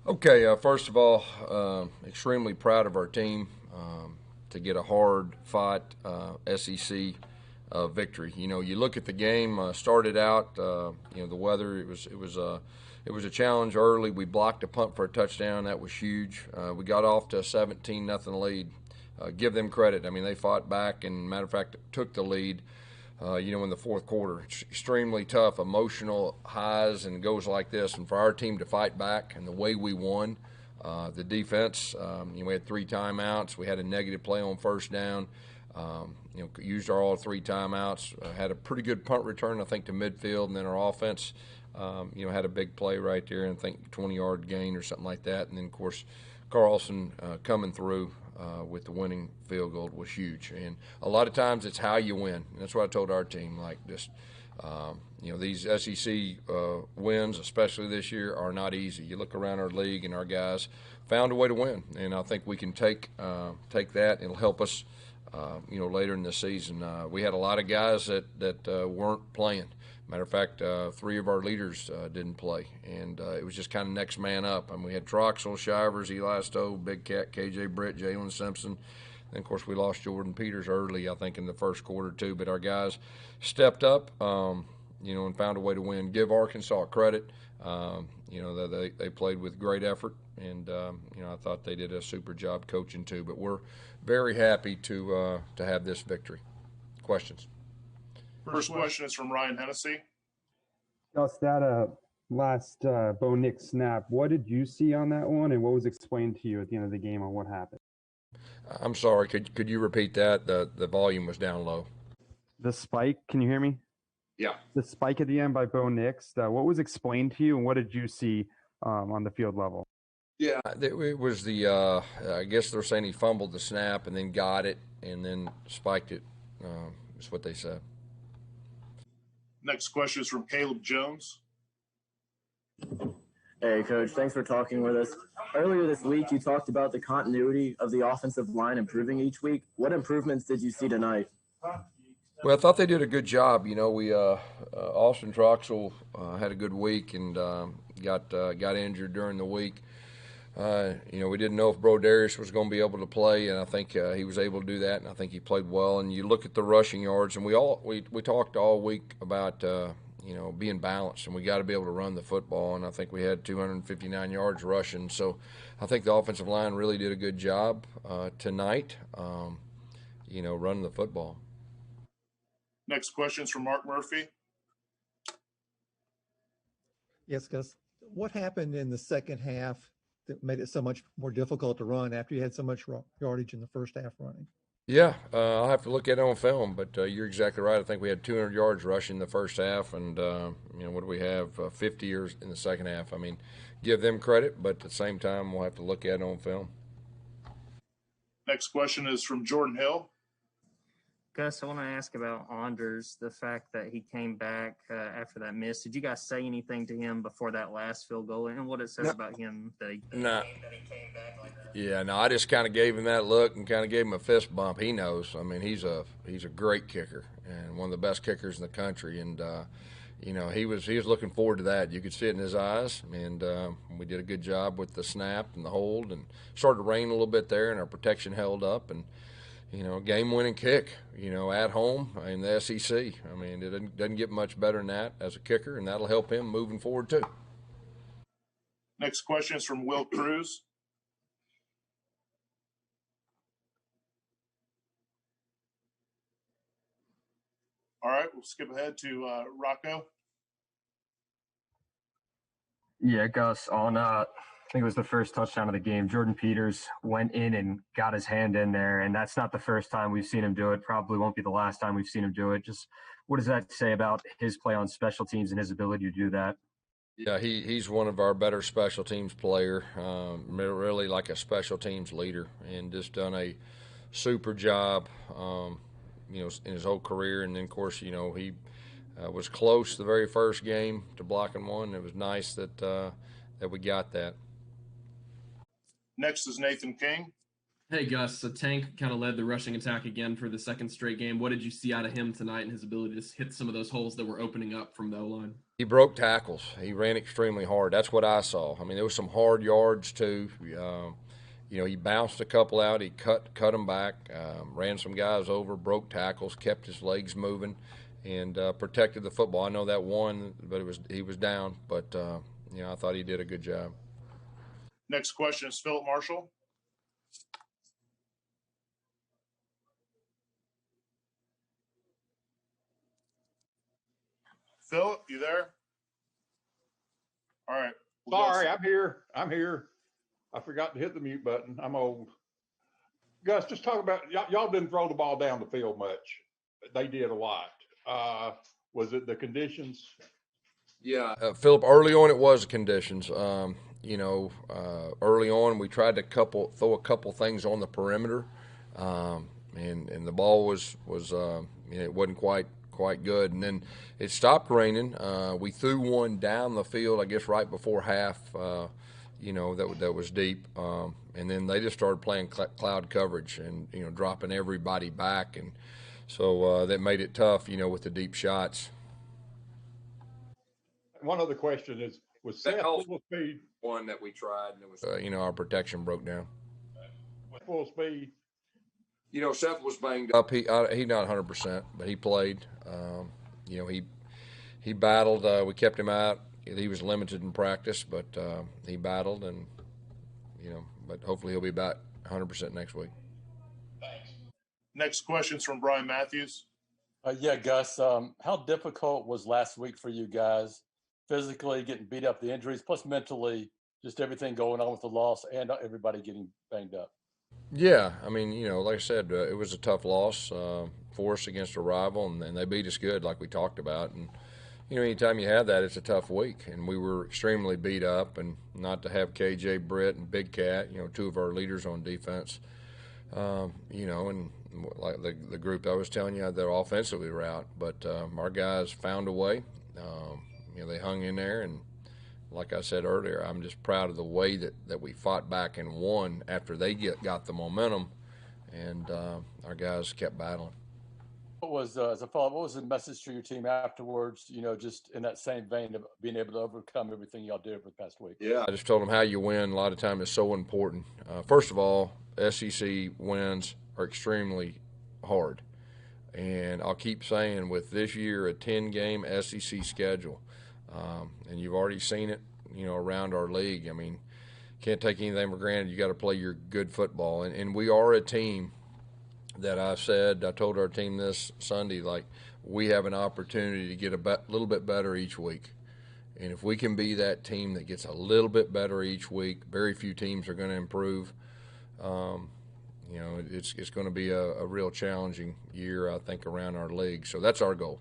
Okay, first of all, extremely proud of our team to get a hard fought SEC victory. You know, you look at the game. Started out, the weather. It was a challenge early. We blocked a punt for a touchdown. That was huge. We got off to a 17-0 lead. Give them credit. I mean, they fought back and, matter of fact, took the lead. In the fourth quarter, it's extremely tough, emotional highs and goes like this. And for our team to fight back and the way we won, the defense, we had three timeouts. We had a negative play on first down. Used all three timeouts. Had a pretty good punt return, I think, to midfield, and then our offense, had a big play right there, and I think 20-yard gain or something like that. And then, of course, Carlson coming through with the winning field goal was huge. And a lot of times it's how you win. And that's what I told our team. Like, just these SEC wins, especially this year, are not easy. You look around our league and our guys found a way to win, and I think we can take that. It'll help us, later in the season. We had a lot of guys that weren't playing. Matter of fact, three of our leaders didn't play, and it was just kind of next man up. I mean, we had Troxel, Shivers, Eli Stowe, Big Cat, KJ Britt, Jalen Simpson. And, of course, we lost Jordan Peters early, I think, in the first quarter, too. But our guys stepped up, and found a way to win. Give Arkansas credit. They played with great effort, and, I thought they did a super job coaching, too. But we're very happy to have this victory. Questions? First question is from Ryan Hennessy. Gus, that last Bo Nix snap, what did you see on that one, and what was explained to you at the end of the game on what happened? I'm sorry. Could you repeat that? The volume was down low. The spike, can you hear me? Yeah. The spike at the end by Bo Nix, what was explained to you, and what did you see on the field level? Yeah, it was I guess they're saying he fumbled the snap and then got it and then spiked it, is what they said. Next question is from Caleb Jones. Hey, Coach. Thanks for talking with us. Earlier this week, you talked about the continuity of the offensive line improving each week. What improvements did you see tonight? Well, I thought they did a good job. We Austin Troxel had a good week and got injured during the week. We didn't know if Brodarius was going to be able to play, and I think he was able to do that, and I think he played well. And you look at the rushing yards, and we talked all week about being balanced, and we got to be able to run the football. And I think we had 259 yards rushing, so I think the offensive line really did a good job tonight, running the football. Next question is from Mark Murphy. Yes, Gus. What happened in the second half that made it so much more difficult to run after you had so much yardage in the first half running? Yeah, I'll have to look at it on film, but you're exactly right. I think we had 200 yards rushing the first half, and what do we have? 50 years in the second half. I mean, give them credit, but at the same time, we'll have to look at it on film. Next question is from Jordan Hill. Gus, I want to ask about Anders, the fact that he came back after that miss. Did you guys say anything to him before that last field goal, and what it says about him that he came back like that? Yeah, no, I just kind of gave him that look and kind of gave him a fist bump. He knows. I mean, he's a great kicker and one of the best kickers in the country, and he was looking forward to that. You could see it in his eyes, and we did a good job with the snap and the hold, and started to rain a little bit there, and our protection held up, and game-winning kick, at home in the SEC. I mean, it doesn't get much better than that as a kicker, and that'll help him moving forward too. Next question is from Will Cruz. All right, we'll skip ahead to Rocco. Yeah, Gus, I think it was the first touchdown of the game, Jordan Peters went in and got his hand in there, and that's not the first time we've seen him do it. Probably won't be the last time we've seen him do it. Just what does that say about his play on special teams and his ability to do that? Yeah, he's one of our better special teams player, really like a special teams leader, and just done a super job, in his whole career. And then, of course, he was close the very first game to blocking one. It was nice that we got that. Next is Nathan King. Hey, Gus. So Tank kind of led the rushing attack again for the second straight game. What did you see out of him tonight and his ability to hit some of those holes that were opening up from the O-line? He broke tackles. He ran extremely hard. That's what I saw. I mean, there was some hard yards too. He bounced a couple out. He cut them back, ran some guys over, broke tackles, kept his legs moving, and protected the football. I know that one, but he was down. But I thought he did a good job. Next question is Philip Marshall. Philip, you there? All right. Sorry, I'm here. I forgot to hit the mute button. I'm old. Gus, just talk about y'all didn't throw the ball down the field much. They did a lot. Was it the conditions? Yeah, Philip. Early on, it was the conditions. Early on, we tried to throw a couple things on the perimeter, and the ball was it wasn't quite good. And then it stopped raining. We threw one down the field, I guess, right before half. That was deep. And then they just started playing cloud coverage and dropping everybody back, and so that made it tough. With the deep shots. One other question is: was Seth full speed? One that we tried, and it was our protection broke down. Full speed. Seth was banged up. He not 100%, but he played. He battled. We kept him out. He was limited in practice, but he battled, and but hopefully he'll be back 100% next week. Thanks. Next question's from Brian Matthews. Yeah, Gus. How difficult was last week for you guys? Physically getting beat up, the injuries, plus mentally, just everything going on with the loss and everybody getting banged up. Yeah, I mean, like I said, it was a tough loss for us against a rival, and they beat us good, like we talked about. And anytime you have that, it's a tough week. And we were extremely beat up, and not to have KJ, Britt, and Big Cat, two of our leaders on defense, and like the group I was telling you, they're offensively were out, but our guys found a way. They hung in there, and like I said earlier, I'm just proud of the way that we fought back and won after they got the momentum, and our guys kept battling. As a follow-up, what was the message to your team afterwards, just in that same vein of being able to overcome everything y'all did for the past week? Yeah, I just told them how you win a lot of times is so important. First of all, SEC wins are extremely hard. And I'll keep saying with this year a 10-game SEC schedule, and you've already seen it, around our league. I mean, can't take anything for granted. You got to play your good football. And we are a team that I told our team this Sunday, like, we have an opportunity to get a little bit better each week. And if we can be that team that gets a little bit better each week, very few teams are going to improve. It's going to be a real challenging year, I think, around our league. So that's our goal.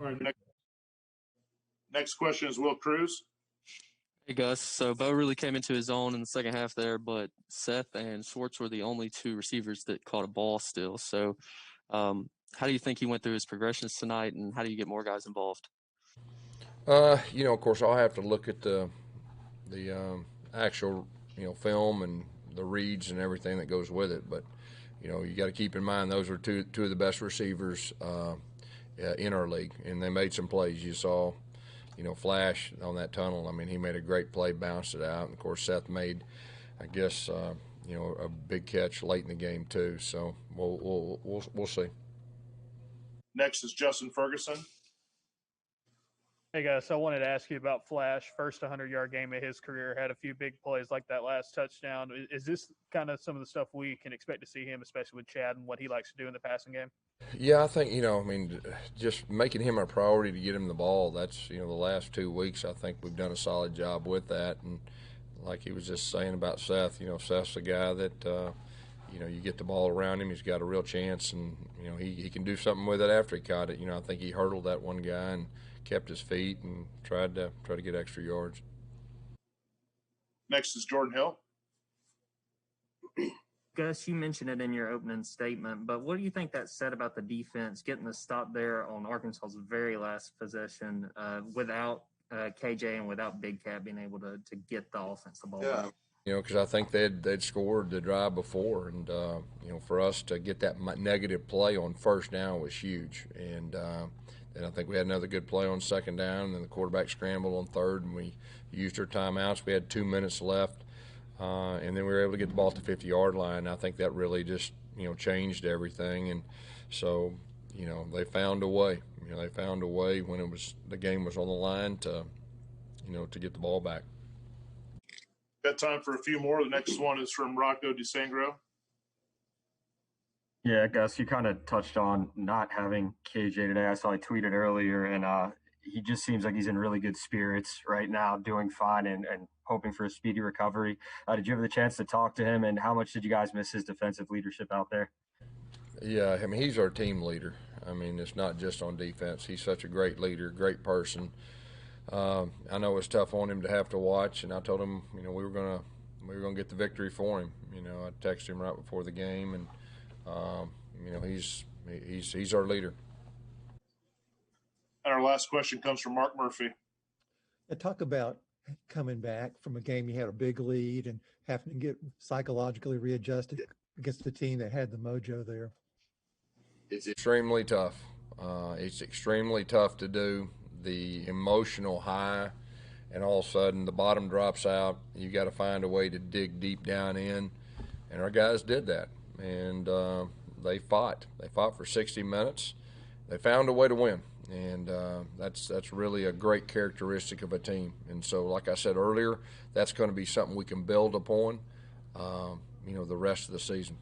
All right. Next question is Will Cruz. Hey, Gus. So Bo really came into his own in the second half there, but Seth and Schwartz were the only two receivers that caught a ball still. So how do you think he went through his progressions tonight, and how do you get more guys involved? Of course, I'll have to look at the actual, film and the reads and everything that goes with it. But, you got to keep in mind those were two of the best receivers in our league, and they made some plays. You saw, Flash on that tunnel. I mean, he made a great play, bounced it out. And, of course, Seth made, I guess, a big catch late in the game too. So we'll see. Next is Justin Ferguson. Hey guys, so I wanted to ask you about Flash. First 100-yard game of his career, had a few big plays like that last touchdown. Is this kind of some of the stuff we can expect to see him, especially with Chad and what he likes to do in the passing game? Yeah, I think, just making him a priority to get him the ball, that's, the last 2 weeks, I think we've done a solid job with that. And like he was just saying about Seth, Seth's a guy that, you get the ball around him, he's got a real chance, and, he can do something with it after he caught it. I think he hurdled that one guy and kept his feet and tried to get extra yards. Next is Jordan Hill. Gus, you mentioned it in your opening statement, but what do you think that said about the defense getting the stop there on Arkansas's very last possession without KJ and without Big Cat being able to get the offense the ball? Yeah, Because I think they'd scored the drive before, and for us to get that negative play on first down was huge. And I think we had another good play on second down, and then the quarterback scrambled on third, and we used our timeouts. We had 2 minutes left, and then we were able to get the ball to the 50-yard line. I think that really just changed everything, and so they found a way. They found a way when the game was on the line to get the ball back. Got time for a few more. The next one is from Rocco DeSangro. Yeah, Gus, you kind of touched on not having KJ today. I saw he tweeted earlier, and he just seems like he's in really good spirits right now, doing fine and hoping for a speedy recovery. Did you have the chance to talk to him, and how much did you guys miss his defensive leadership out there? Yeah, I mean, he's our team leader. I mean, it's not just on defense. He's such a great leader, great person. I know it's tough on him to have to watch, and I told him, we were gonna get the victory for him. I texted him right before the game, and he's our leader. And our last question comes from Mark Murphy. Talk about coming back from a game you had a big lead and having to get psychologically readjusted against the team that had the mojo there. It's extremely tough. It's extremely tough to do. The emotional high, and all of a sudden the bottom drops out. You got to find a way to dig deep down in, and our guys did that. And they fought. They fought for 60 minutes. They found a way to win, and that's really a great characteristic of a team. And so, like I said earlier, that's going to be something we can build upon, the rest of the season.